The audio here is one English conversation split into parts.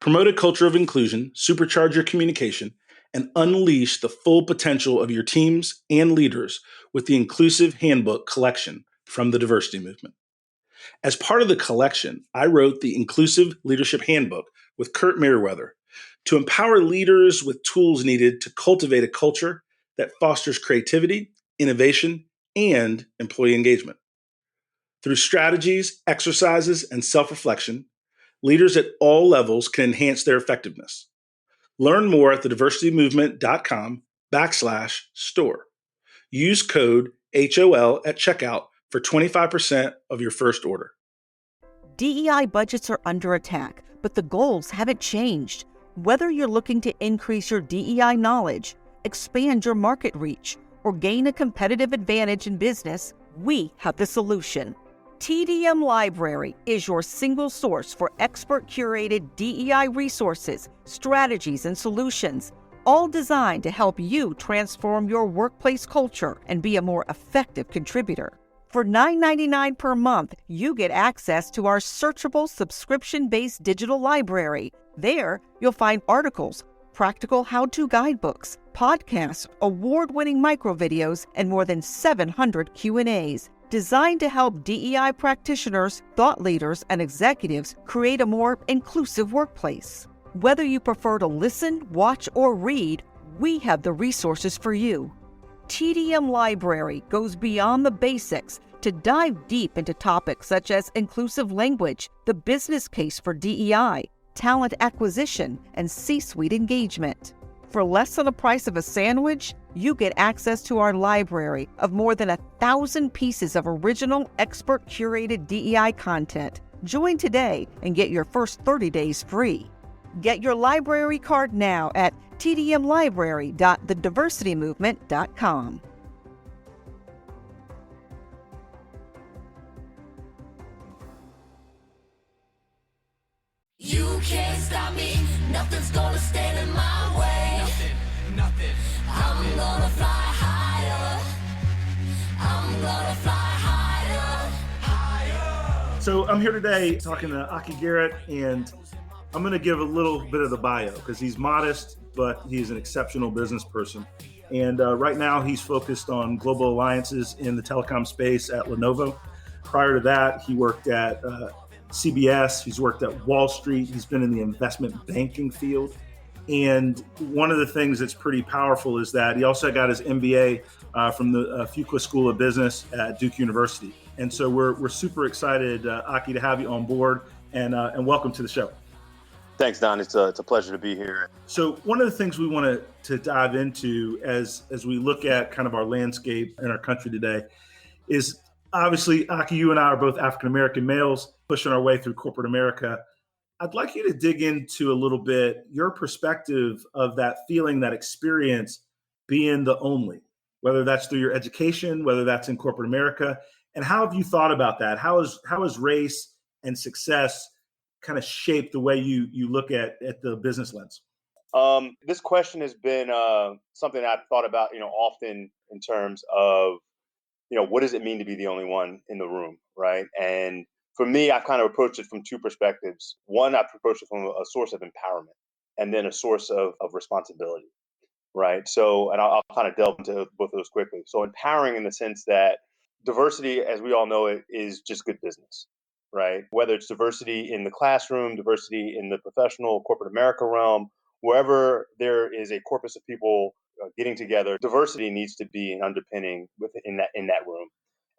Promote a culture of inclusion, supercharge your communication, and unleash the full potential of your teams and leaders with the Inclusive Handbook collection from the Diversity Movement. As part of the collection, I wrote the Inclusive Leadership Handbook with Kurt Merriweather to empower leaders with tools needed to cultivate a culture that fosters creativity, innovation, and employee engagement. Through strategies, exercises, and self-reflection, leaders at all levels can enhance their effectiveness. Learn more at thediversitymovement.com/store. Use code HOL at checkout for 25% of your first order. DEI budgets are under attack, but the goals haven't changed. Whether you're looking to increase your DEI knowledge, expand your market reach, or gain a competitive advantage in business, we have the solution. TDM Library is your single source for expert-curated DEI resources, strategies, and solutions, all designed to help you transform your workplace culture and be a more effective contributor. For $9.99 per month, you get access to our searchable subscription-based digital library. There, you'll find articles, practical how-to guidebooks, podcasts, award-winning microvideos, and more than 700 Q&As, designed to help DEI practitioners, thought leaders, and executives create a more inclusive workplace. Whether you prefer to listen, watch, or read, we have the resources for you. TDM Library goes beyond the basics to dive deep into topics such as inclusive language, the business case for DEI, talent acquisition, and C-suite engagement. For less than the price of a sandwich, you get access to our library of more than 1,000 pieces of original, expert-curated DEI content. Join today and get your first 30 days free. Get your library card now at tdmlibrary.thediversitymovement.com. You can't stop me, nothing's gonna stand in my way. Nothing. I'm gonna fly higher. I'm gonna fly higher. So I'm here today talking to Aki Garrett, and I'm going to give a little bit of the bio because he's modest, but he's an exceptional business person. And right now he's focused on global alliances in the telecom space at Lenovo. Prior to that, he worked at CBS. He's worked at Wall Street. He's been in the investment banking field. And one of the things that's pretty powerful is that he also got his MBA from the Fuqua School of Business at Duke University. And so we're super excited, Aki, to have you on board, and welcome to the show. Thanks, Don. It's a pleasure to be here. So one of the things we want to dive into as we look at kind of our landscape in our country today is obviously, Aki, you and I are both African-American males pushing our way through corporate America. I'd like you to dig into a little bit your perspective of that feeling, that experience being the only, whether that's through your education, whether that's in corporate America, and how have you thought about that? How has race and success kind of shaped the way you look at the business lens? This question has been something I've thought about, often in terms of, what does it mean to be the only one in the room, right? And for me, I've kind of approached it from two perspectives. One, I've approached it from a source of empowerment, and then a source of responsibility, right? So, and I'll kind of delve into both of those quickly. So empowering in the sense that diversity, as we all know it, is just good business, right? Whether it's diversity in the classroom, diversity in the professional corporate America realm, wherever there is a corpus of people getting together, diversity needs to be an underpinning in that room.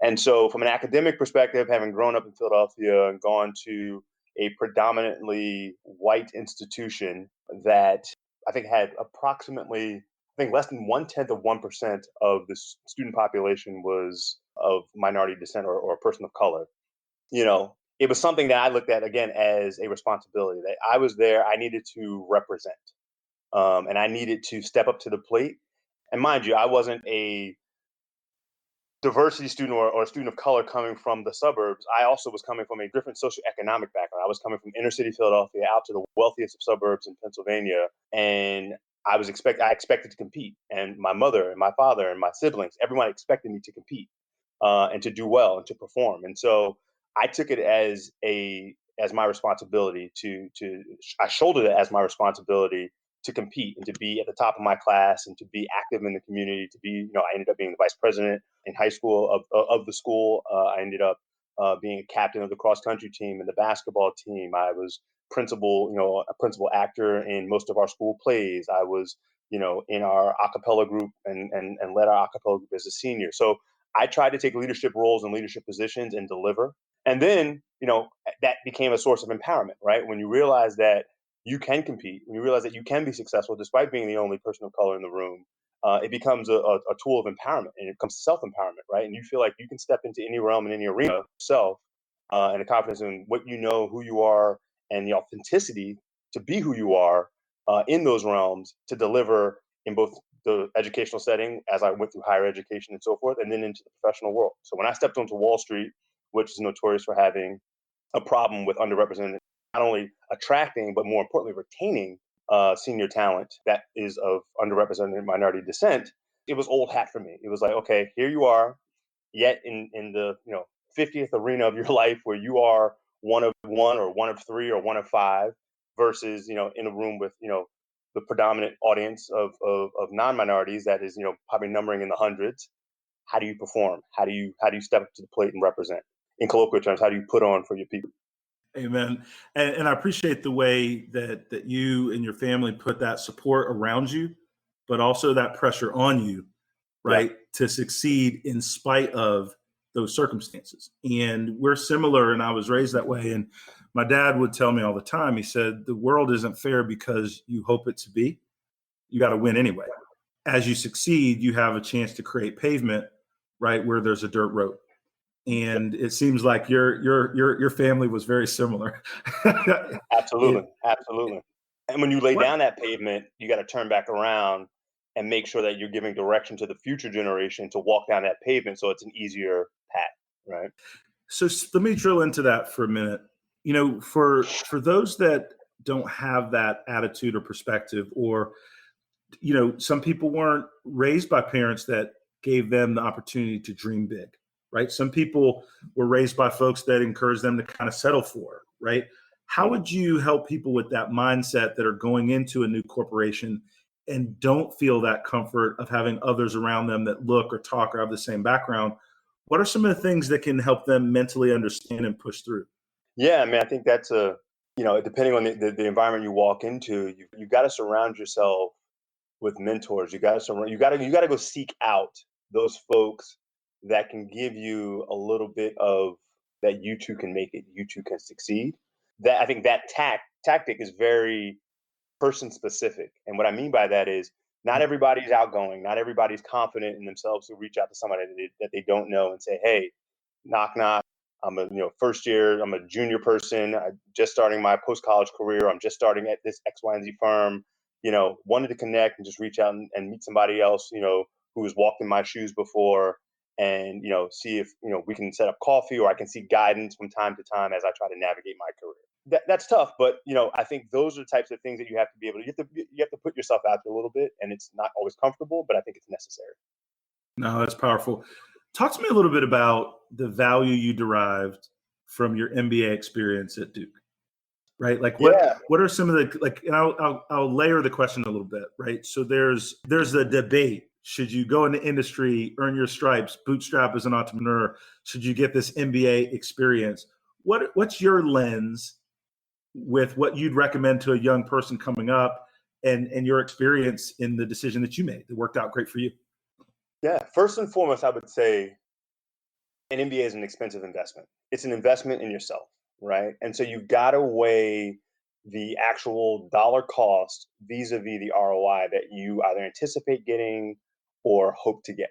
And so from an academic perspective, having grown up in Philadelphia and gone to a predominantly white institution that I think had approximately, less than 1/10% of the student population was of minority descent or a person of color. It was something that I looked at, again, as a responsibility that I was there. I needed to represent, and I needed to step up to the plate. And mind you, I wasn't a diversity student or a student of color coming from the suburbs. I also was coming from a different socioeconomic background. I was coming from inner city Philadelphia out to the wealthiest of suburbs in Pennsylvania. And I expected to compete. And my mother and my father and my siblings, everyone expected me to compete and to do well and to perform. And so I took it as a as my responsibility I shouldered it as my responsibility to compete and to be at the top of my class and to be active in the community, to be, I ended up being the vice president in high school of the school. I ended up being a captain of the cross country team and the basketball team. I was a principal actor in most of our school plays. I was, in our a cappella group and led our a cappella group as a senior. So I tried to take leadership roles and leadership positions and deliver. And then, that became a source of empowerment, right? When you realize that you can compete, when you realize that you can be successful despite being the only person of color in the room, it becomes a tool of empowerment, and it becomes self-empowerment, right? And you feel like you can step into any realm and any arena yourself, and the confidence in what you know, who you are, and the authenticity to be who you are in those realms to deliver in both the educational setting as I went through higher education and so forth, and then into the professional world. So when I stepped onto Wall Street, which is notorious for having a problem with underrepresented, not only attracting, but more importantly, retaining senior talent that is of underrepresented minority descent, it was old hat for me. It was like, okay, here you are, yet in the 50th arena of your life where you are one of one or one of three or one of five versus in a room with the predominant audience of non-minorities that is probably numbering in the hundreds. How do you perform? How do you step up to the plate and represent? In colloquial terms, how do you put on for your people? Amen. And I appreciate the way that you and your family put that support around you, but also that pressure on you, Yeah. right, to succeed in spite of those circumstances. And we're similar, and I was raised that way. And my dad would tell me all the time, he said, the world isn't fair because you hope it to be. You got to win anyway. As you succeed, you have a chance to create pavement, right, where there's a dirt road. And it seems like your family was very similar. Absolutely. It, Absolutely. And when you lay what down that pavement, you got to turn back around and make sure that you're giving direction to the future generation to walk down that pavement so it's an easier path, right? So let me drill into that for a minute. For those that don't have that attitude or perspective, or some people weren't raised by parents that gave them the opportunity to dream big, right? Some people were raised by folks that encouraged them to kind of settle for, right? How would you help people with that mindset that are going into a new corporation and don't feel that comfort of having others around them that look or talk or have the same background? What are some of the things that can help them mentally understand and push through? Yeah, I mean, I think that's depending on the environment you walk into, you got to surround yourself with mentors. You got to go seek out those folks that can give you a little bit of that you too can make it, you too can succeed. That I think that tactic is very person specific. And what I mean by that is not everybody's outgoing, not everybody's confident in themselves to reach out to somebody that they don't know and say, "Hey, knock knock. I'm a first year. I'm a junior person. I'm just starting my post college career. I'm just starting at this X, Y, and Z firm. Wanted to connect and just reach out and meet somebody else. Who has walked in my shoes before, and see if we can set up coffee or I can seek guidance from time to time as I try to navigate my career. That's tough, but I think those are the types of things that you have to be able to. You have to put yourself out there a little bit, and it's not always comfortable, but I think it's necessary. No, that's powerful. Talk to me a little bit about the value you derived from your MBA experience at Duke, right? Like Yeah. what are some of the and I'll layer the question a little bit, right? So there's a debate. Should you go into industry, earn your stripes, bootstrap as an entrepreneur? Should you get this MBA experience? What's your lens with what you'd recommend to a young person coming up and your experience in the decision that you made that worked out great for you? Yeah. First and foremost, I would say an MBA is an expensive investment. It's an investment in yourself, right? And so you've got to weigh the actual dollar cost vis-a-vis the ROI that you either anticipate getting or hope to get,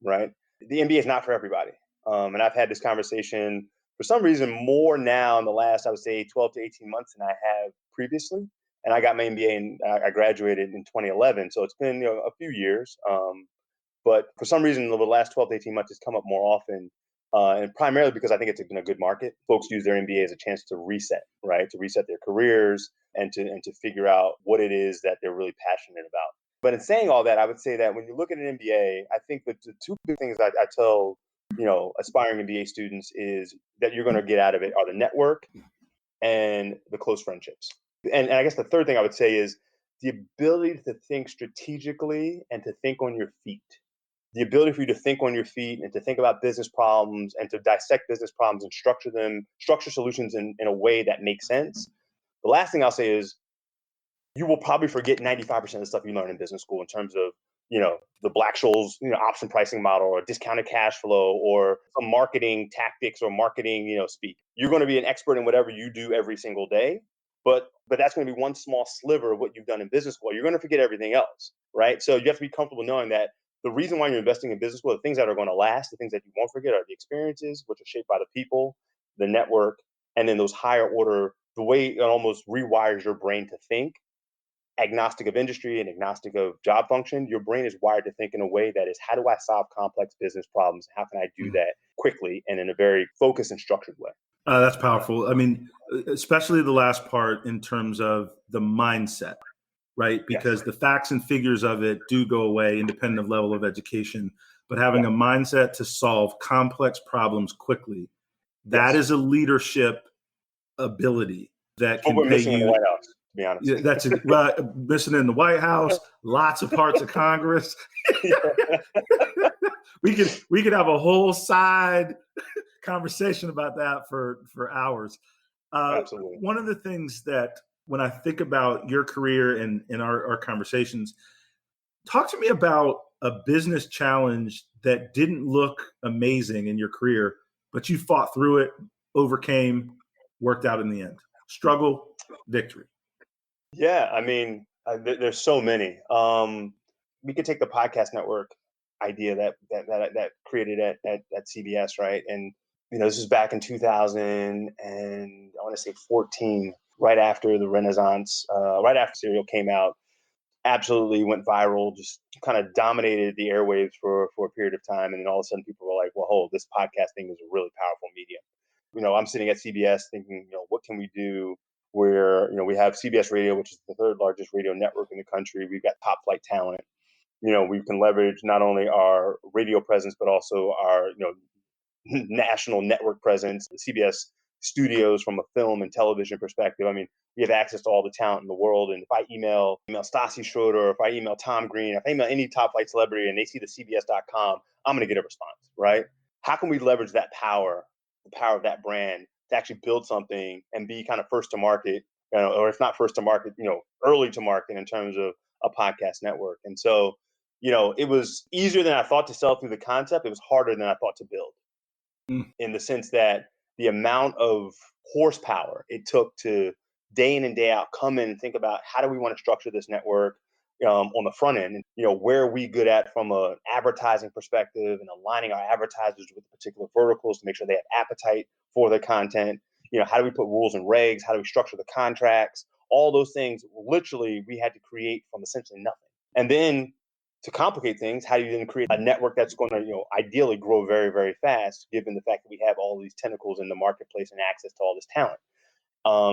right? The MBA is not for everybody. And I've had this conversation for some reason more now in the last, I would say, 12 to 18 months than I have previously. And I got my MBA and I graduated in 2011. So it's been a few years. But for some reason, over the last 12 to 18 months, it's come up more often. And primarily because I think it's been a good market. Folks use their MBA as a chance to reset, right? To reset their careers and to figure out what it is that they're really passionate about. But in saying all that, I would say that when you look at an MBA, I think that the two big things I tell aspiring MBA students is that you're going to get out of it are the network and the close friendships. And I guess the third thing I would say is the ability to think strategically and to think on your feet. The ability for you to think on your feet and to think about business problems and to dissect business problems and structure solutions in a way that makes sense. The last thing I'll say is you will probably forget 95% of the stuff you learn in business school in terms of, the Black-Scholes, option pricing model or discounted cash flow or some marketing tactics or marketing, speak. You're going to be an expert in whatever you do every single day, but that's going to be one small sliver of what you've done in business school. You're going to forget everything else, right? So you have to be comfortable knowing that the reason why you're investing in business school, the things that are going to last, the things that you won't forget are the experiences, which are shaped by the people, the network, and then those higher order, the way it almost rewires your brain to think, agnostic of industry and agnostic of job function. Your brain is wired to think in a way that is, how do I solve complex business problems? How can I do that quickly and in a very focused and structured way? That's powerful. I mean, especially the last part in terms of the mindset, right? Because Yes. the facts and figures of it do go away independent of level of education, but having a mindset to solve complex problems quickly, that Yes. is a leadership ability that What can we're pay missing in the you. White House, to be honest. Yeah, well, missing in the White House, lots of parts of Congress. we could have a whole side conversation about that for hours. Absolutely. One of the things that when I think about your career and in our conversations, talk to me about a business challenge that didn't look amazing in your career, but you fought through it, overcame, worked out in the end. Struggle, victory. Yeah, I mean, there's so many. We could take the podcast network idea that created at CBS, right? And this was back in 2000 and I want to say 14, right after the Renaissance, right after Serial came out. Absolutely went viral, just kind of dominated the airwaves for a period of time, and then all of a sudden people were like, "Well, hold, this podcast thing is a really powerful medium." I'm sitting at CBS thinking, what can we do where, we have CBS Radio, which is the third largest radio network in the country. We've got top flight talent. We can leverage not only our radio presence, but also our, national network presence, the CBS studios from a film and television perspective. I mean, we have access to all the talent in the world. And if I email Stassi Schroeder, if I email Tom Green, if I email any top flight celebrity and they see the CBS.com, I'm going to get a response, right? How can we leverage that power, the power of that brand to actually build something and be kind of first to market, or if not first to market, early to market in terms of a podcast network. And so, it was easier than I thought to sell through the concept. It was harder than I thought to build in the sense that the amount of horsepower it took to day in and day out come in and think about how do we want to structure this network on the front end, and where are we good at from an advertising perspective and aligning our advertisers with particular verticals to make sure they have appetite for the content. How do we put rules and regs? How do we structure the contracts? All those things, literally, we had to create from essentially nothing. And then to complicate things, how do you then create a network that's going to, ideally grow very, very fast, given the fact that we have all these tentacles in the marketplace and access to all this talent?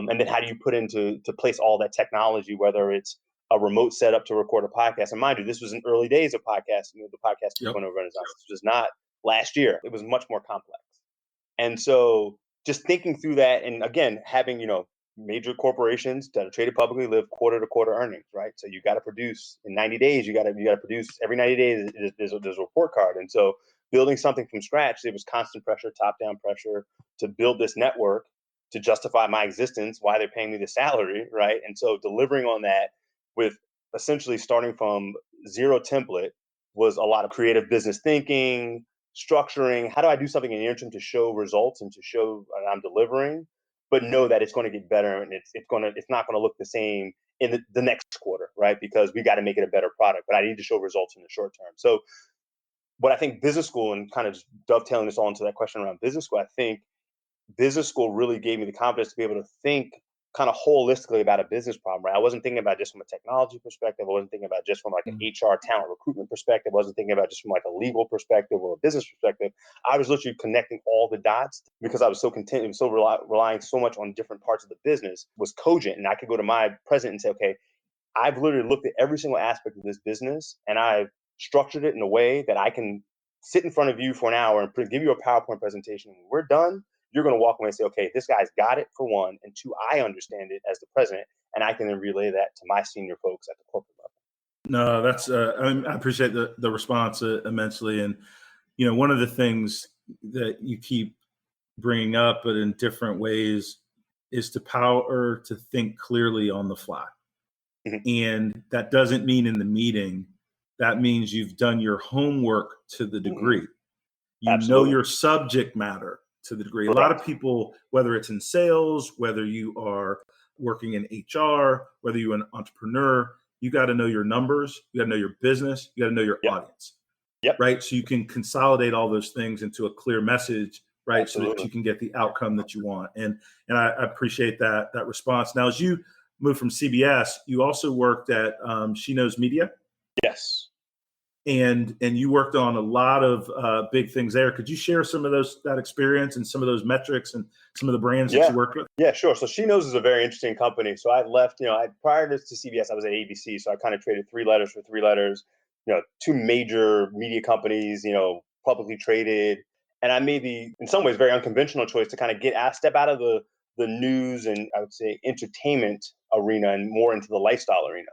And then how do you put into place all that technology, whether it's a remote setup to record a podcast? And mind you, this was in early days of podcasts, the podcast 2.0 renaissance. This was not last year. It was much more complex. And so just thinking through that, and again, having, major corporations that are traded publicly live quarter to quarter earnings, right? So you got to produce in 90 days. You got to produce every 90 days. There's a report card, and so building something from scratch, there was constant pressure, top down pressure to build this network to justify my existence. Why they're paying me the salary, right? And so delivering on that with essentially starting from zero template was a lot of creative business thinking, structuring. How do I do something in the interim to show results and to show that I'm delivering, but know that it's going to get better and it's not going to look the same in the next quarter, right? Because we got to make it a better product, but I need to show results in the short term. So what I think business school, and kind of just dovetailing this all into that question around business school, I think business school really gave me the confidence to be able to think kind of holistically about a business problem, right? I wasn't thinking about just from a technology perspective. I wasn't thinking about just from like an HR talent recruitment perspective. I wasn't thinking about just from like a legal perspective or a business perspective. I was literally connecting all the dots because I was so content and so relying so much on different parts of the business was cogent. And I could go to my president and say, okay, I've literally looked at every single aspect of this business and I've structured it in a way that I can sit in front of you for an hour and give you a PowerPoint presentation. When we're done, you're going to walk away and say, okay, this guy's got it for one, and two, I understand it as the president, and I can then relay that to my senior folks at the corporate level. No, that's I appreciate the response immensely. And one of the things that you keep bringing up, but in different ways, is the power to think clearly on the fly. And that doesn't mean in the meeting. That means you've done your homework to the degree. You know your subject matter to the degree. Correct. A lot of people, whether it's in sales, whether you are working in HR, whether you're an entrepreneur, you got to know your numbers, you got to know your business, you got to know your audience. Right? So you can consolidate all those things into a clear message, right? Absolutely. So that you can get the outcome that you want. And I appreciate that response. Now, as you moved from CBS, you also worked at She Knows Media. Yes. And you worked on a lot of big things there. Could you share some of that experience and some of those metrics and some of the brands that you worked with? Yeah, sure. So She Knows is a very interesting company. So I left, prior to CBS, I was at ABC. So I kind of traded 3 letters for 3 letters, 2 major media companies, publicly traded. And I made the, in some ways, very unconventional choice to kind of step out of the news and I would say entertainment arena and more into the lifestyle arena.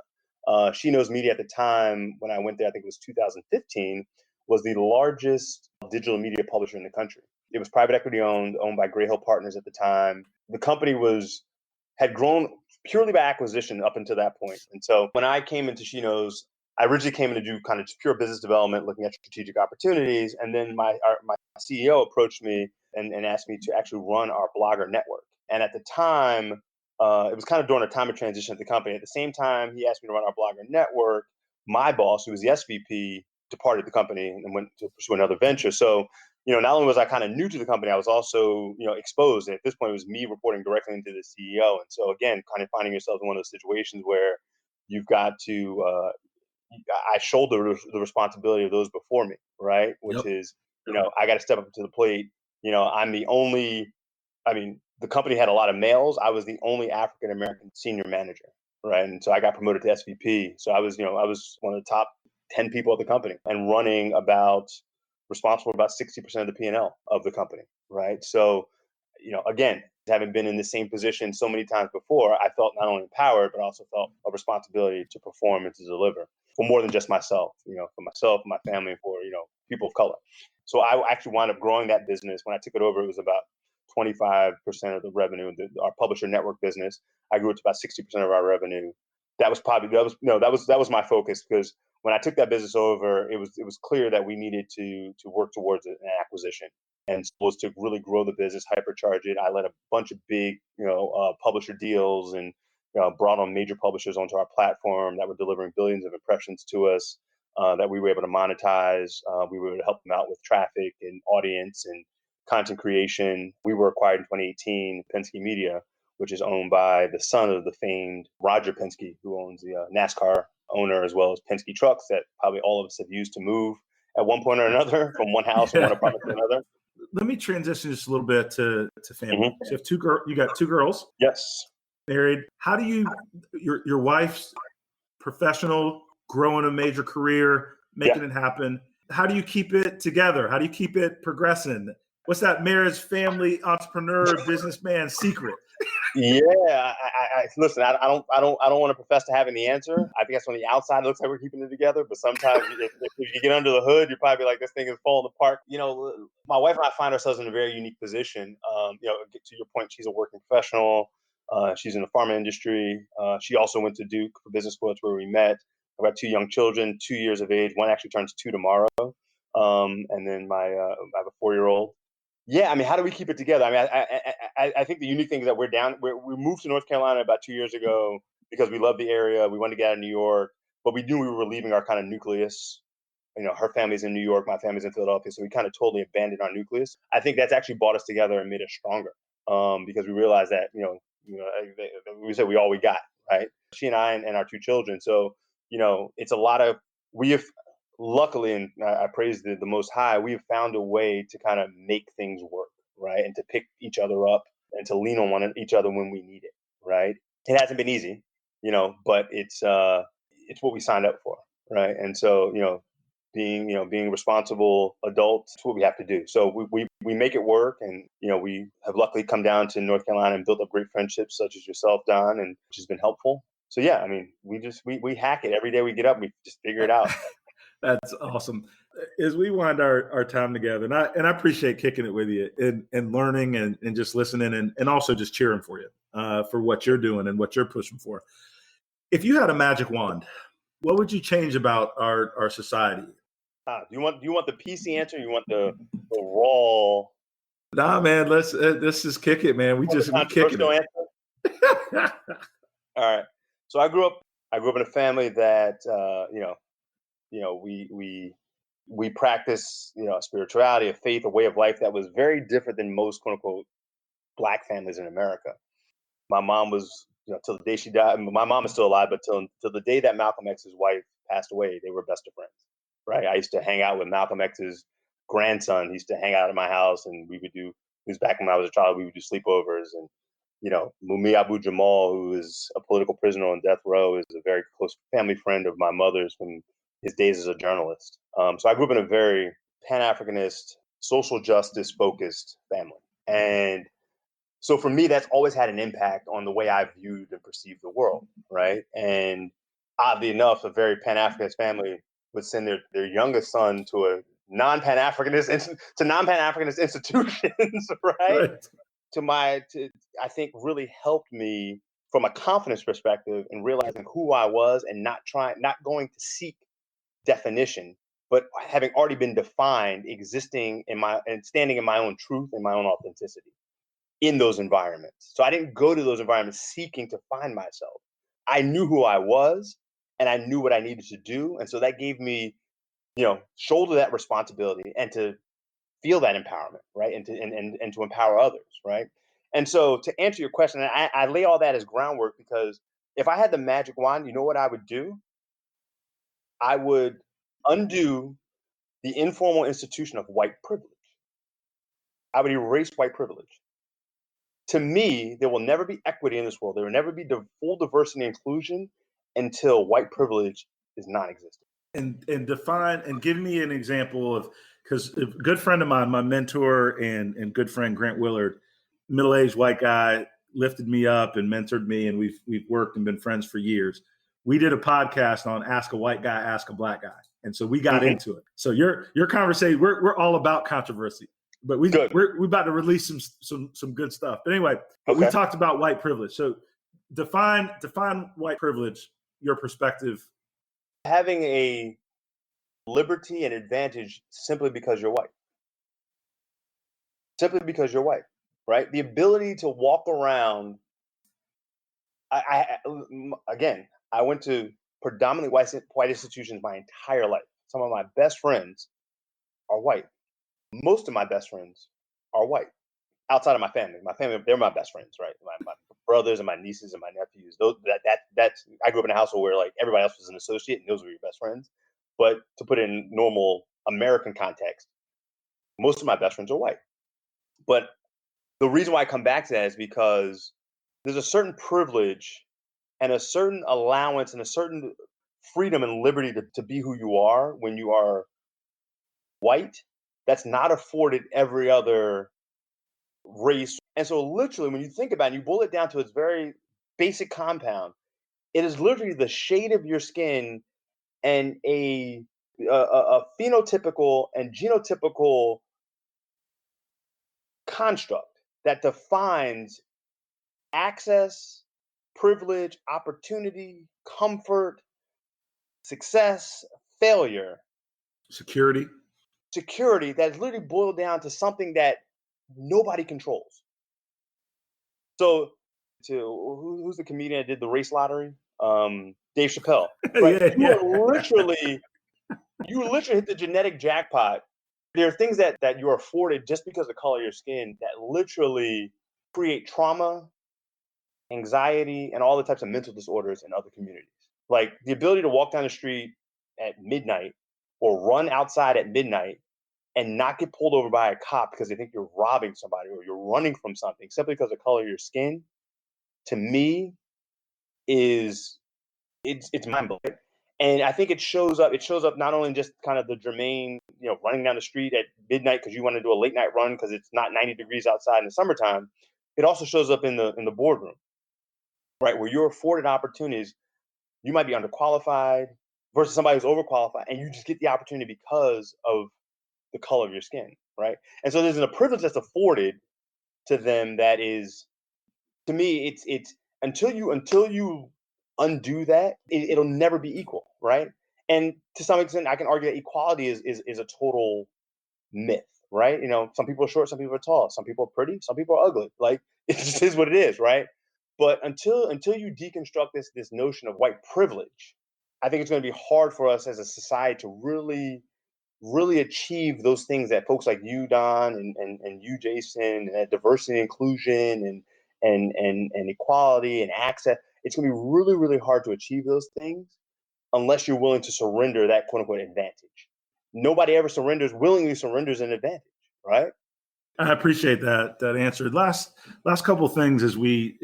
She Knows Media at the time, when I went there, I think it was 2015, was the largest digital media publisher in the country. It was private equity owned by Gray Hill Partners at the time. The company had grown purely by acquisition up until that point. And so when I came into She Knows, I originally came in to do kind of just pure business development, looking at strategic opportunities. And then my CEO approached me and asked me to actually run our blogger network. And at the time, it was kind of during a time of transition at the company. At the same time, he asked me to run our blogger network. My boss, who was the SVP, departed the company and went to pursue another venture. So, not only was I kind of new to the company, I was also, exposed. And at this point, it was me reporting directly into the CEO. And so, again, kind of finding yourself in one of those situations where you've got to, I shoulder the responsibility of those before me, right? Which is, I got to step up to the plate. I'm the only, the company had a lot of males. I was the only African American senior manager, right? And so I got promoted to SVP. So I was one of the top 10 people at the company and responsible for about 60% of the P&L of the company, right? So, again, having been in the same position so many times before, I felt not only empowered, but also felt a responsibility to perform and to deliver for more than just myself, for myself, my family, and for, people of color. So I actually wound up growing that business. When I took it over, it was about 25% of the revenue, our publisher network business. I grew it to about 60% of our revenue. That was my focus, because when I took that business over, it was clear that we needed to work towards an acquisition, and was to really grow the business, hypercharge it. I led a bunch of big, publisher deals and brought on major publishers onto our platform that were delivering billions of impressions to us that we were able to monetize. We were able to help them out with traffic and audience and content creation. We were acquired in 2018, Penske Media, which is owned by the son of the famed Roger Penske, who owns the NASCAR owner, as well as Penske trucks that probably all of us have used to move at one point or another from one house or one apartment to another. Let me transition just a little bit to family. Mm-hmm. So you have you got 2 girls. Yes. Married. How do your wife's professional, growing a major career, making it happen. How do you keep it together? How do you keep it progressing? What's that marriage, family, entrepreneur, businessman secret? Yeah, listen. I don't want to profess to having the answer. I think that's on the outside it looks like we're keeping it together, but sometimes if you get under the hood, you're probably like, this thing is falling apart. My wife and I find ourselves in a very unique position. To your point, she's a working professional. She's in the pharma industry. She also went to Duke for business school. That's where we met. I've got 2 young children, 2 years of age. One actually turns 2 tomorrow, and then I have a 4-year-old. Yeah, how do we keep it together? I think the unique thing is that we moved to North Carolina about 2 years ago because we love the area. We wanted to get out of New York, but we knew we were leaving our kind of nucleus. Her family's in New York, my family's in Philadelphia, so we kind of totally abandoned our nucleus. I think that's actually brought us together and made us stronger, because we realized that we said we all we got, right? She and I and our 2 children. So it's a lot of luckily, and I praise the Most High, we have found a way to kind of make things work, right? And to pick each other up and to lean on each other when we need it, right? It hasn't been easy, but it's what we signed up for, right? And so, being responsible adults. It's what we have to do. So we make it work, and we have luckily come down to North Carolina and built up great friendships, such as yourself, Don, and which has been helpful. So yeah, I mean, we hack it every day we get up. We just figure it out. That's awesome. As we wind our time together, and I appreciate kicking it with you and learning and just listening and also just cheering for you for what you're doing and what you're pushing for. If you had a magic wand, what would you change about our society? Do you want the PC answer? Or you want the raw? Nah, man. Let's just kick it, man. We kicking it. Answer? All right. So I grew up in a family that we practice spirituality, a faith, a way of life that was very different than most quote unquote Black families in America. My mom was till the day she died. My mom is still alive, but till the day that Malcolm X's wife passed away, they were best of friends. Right. I used to hang out with Malcolm X's grandson. He used to hang out at my house, and we would do. It was back when I was a child. We would do sleepovers, and Mumi Abu Jamal, who is a political prisoner on death row, is a very close family friend of my mother's from his days as a journalist. So I grew up in a very Pan-Africanist, social justice focused family, and so for me, that's always had an impact on the way I viewed and perceived the world. Right, and oddly enough, a very Pan-Africanist family would send their youngest son to a non-Pan-Africanist institutions, right? I think really helped me from a confidence perspective in realizing who I was and not going to seek definition, but having already been defined, existing and standing in my own truth and my own authenticity in those environments. So I didn't go to those environments seeking to find myself. I knew who I was and I knew what I needed to do. And so that gave me, shoulder that responsibility and to feel that empowerment, right? And to empower others, right? And so to answer your question, I lay all that as groundwork because if I had the magic wand, you know what I would do? I would undo the informal institution of white privilege. I would erase white privilege. To me, there will never be equity in this world. There will never be full diversity and inclusion until white privilege is non-existent. And define and give me an example of, because a good friend of mine, my mentor and good friend Grant Willard, middle-aged white guy, lifted me up and mentored me, and we've worked and been friends for years. We did a podcast on Ask a White Guy, Ask a Black Guy, and so we got into it. So your conversation, we're all about controversy. But we're about to release some good stuff. But anyway, we talked about white privilege. So define white privilege, your perspective. Having a liberty and advantage simply because you're white. Simply because you're white, right? The ability to walk around. I went to predominantly white institutions my entire life. Some of my best friends are white. Most of my best friends are white, outside of my family. My family, they're my best friends, right? My brothers and my nieces and my nephews. That's I grew up in a household where like everybody else was an associate and those were your best friends. But to put it in normal American context, most of my best friends are white. But the reason why I come back to that is because there's a certain privilege and a certain allowance and a certain freedom and liberty to be who you are when you are white that's not afforded every other race. And so literally when you think about it, you boil it down to its very basic compound, it is literally the shade of your skin and a phenotypical and genotypical construct that defines access, privilege, opportunity, comfort, success, failure, security that's literally boiled down to something that nobody controls. So, who's the comedian that did the race lottery? Dave Chappelle. Right? You literally hit the genetic jackpot. There are things that you are afforded just because of the color of your skin that literally create trauma, anxiety, and all the types of mental disorders in other communities. Like the ability to walk down the street at midnight or run outside at midnight and not get pulled over by a cop because they think you're robbing somebody or you're running from something simply because of the color of your skin, to me, it's mind-blowing. And I think it shows up. It shows up not only just kind of the Jermaine, running down the street at midnight because you want to do a late night run because it's not 90 degrees outside in the summertime. It also shows up in the boardroom, right, where you're afforded opportunities. You might be underqualified versus somebody who's overqualified, and you just get the opportunity because of the color of your skin, right? And so there's a privilege that's afforded to them that is, to me, it's until you undo that, it'll never be equal, right? And to some extent, I can argue that equality is a total myth, right? Some people are short, some people are tall, some people are pretty, some people are ugly. Like it just is what it is, right? But until you deconstruct this notion of white privilege, I think it's going to be hard for us as a society to really achieve those things that folks like you, Don, and you, Jason, and diversity and inclusion and equality and access. It's going to be really, really hard to achieve those things unless you're willing to surrender that quote unquote advantage. Nobody ever willingly surrenders an advantage, right? I appreciate that answer. Last couple of things as we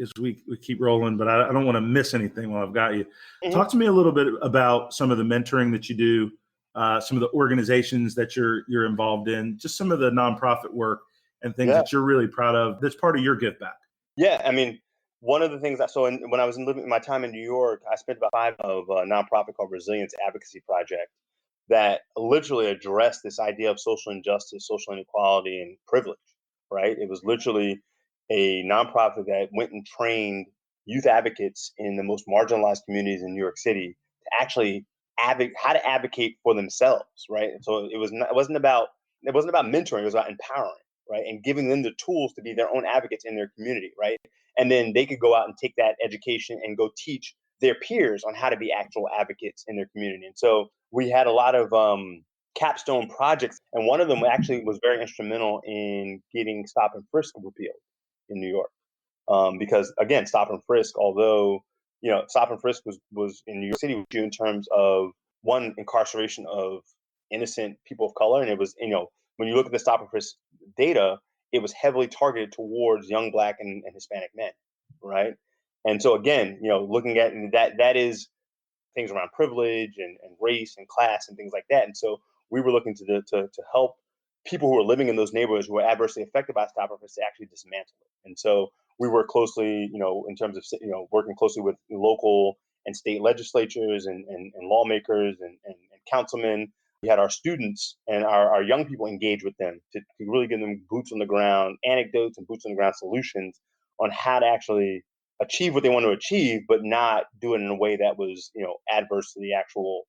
keep rolling, but I don't want to miss anything while I've got you. Mm-hmm. Talk to me a little bit about some of the mentoring that you do, some of the organizations that you're involved in, just some of the nonprofit work and things that you're really proud of. That's part of your give back. Yeah, I mean, one of the things when I was living my time in New York, I spent about 5 of a nonprofit called Resilience Advocacy Project that literally addressed this idea of social injustice, social inequality, and privilege, right? It was literally a nonprofit that went and trained youth advocates in the most marginalized communities in New York City to actually how to advocate for themselves, right? And so it wasn't about mentoring, it was about empowering, right? And giving them the tools to be their own advocates in their community, right? And then they could go out and take that education and go teach their peers on how to be actual advocates in their community. And so we had a lot of capstone projects, and one of them actually was very instrumental in getting stop and frisk repealed in New York. Because again, stop and frisk, although stop and frisk was in New York City in terms of one, incarceration of innocent people of color, and it was when you look at the stop and frisk data, it was heavily targeted towards young Black and Hispanic men, right? And so again, looking at that is things around privilege and race and class and things like that. And so we were looking to help people who are living in those neighborhoods who are adversely affected by stop and frisk to actually dismantle it. And so we work closely, in terms of working closely with local and state legislatures and lawmakers and councilmen. We had our students and our young people engage with them to really give them boots on the ground anecdotes and boots on the ground solutions on how to actually achieve what they want to achieve, but not do it in a way that was, adverse to the actual,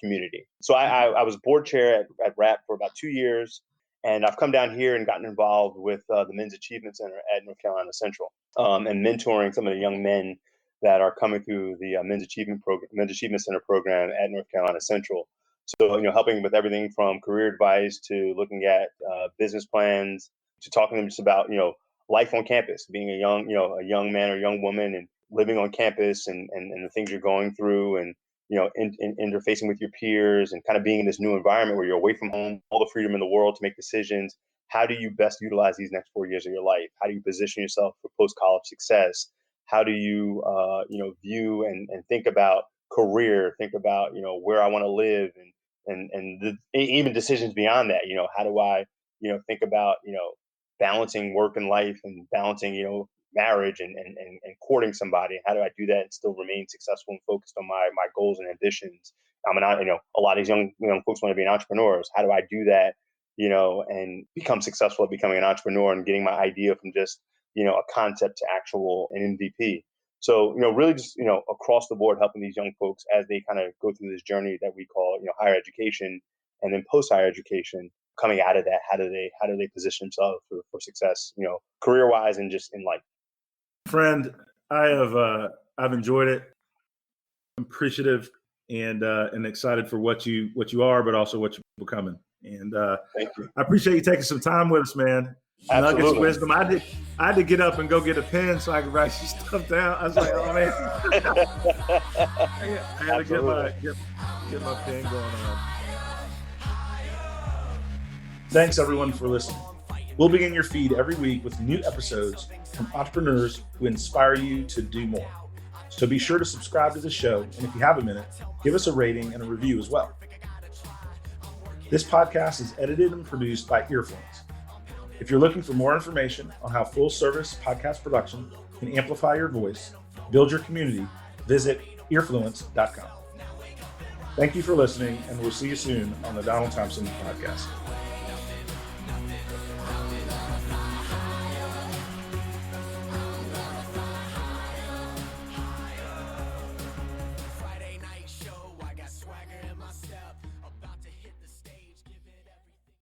community. So I was board chair at RAP for about 2 years, and I've come down here and gotten involved with the Men's Achievement Center at North Carolina Central, and mentoring some of the young men that are coming through the Men's Achievement Center program at North Carolina Central. So, helping with everything from career advice to looking at business plans to talking to them just about, life on campus, being a young man or young woman and living on campus and the things you're going through and, interfacing with your peers and kind of being in this new environment where you're away from home, all the freedom in the world to make decisions. How do you best utilize these next 4 years of your life? How do you position yourself for post-college success? How do you, view and think about career, think about, where I want to live and even decisions beyond that, how do I, think about, balancing work and life and balancing, marriage and courting somebody. How do I do that and still remain successful and focused on my goals and ambitions? A lot of these young folks want to be entrepreneurs. How do I do that, and become successful at becoming an entrepreneur and getting my idea from just, a concept to actual an MVP. So, really just, across the board, helping these young folks as they kind of go through this journey that we call, higher education and then post-higher education. Coming out of that, how do they position themselves for success, career wise and just in life? Friend, I've enjoyed it. I'm appreciative and excited for what you are, but also what you're becoming. And thank you. I appreciate you taking some time with us, man. Absolutely. Nuggets of wisdom. I had to get up and go get a pen so I could write some stuff down. I was like, oh man, I had to get my pen going on. Thanks everyone for listening. We'll begin your feed every week with new episodes from entrepreneurs who inspire you to do more. So be sure to subscribe to the show, and if you have a minute, give us a rating and a review as well. This podcast is edited and produced by Earfluence. If you're looking for more information on how full-service podcast production can amplify your voice, build your community, visit earfluence.com. Thank you for listening, and we'll see you soon on the Donald Thompson Podcast.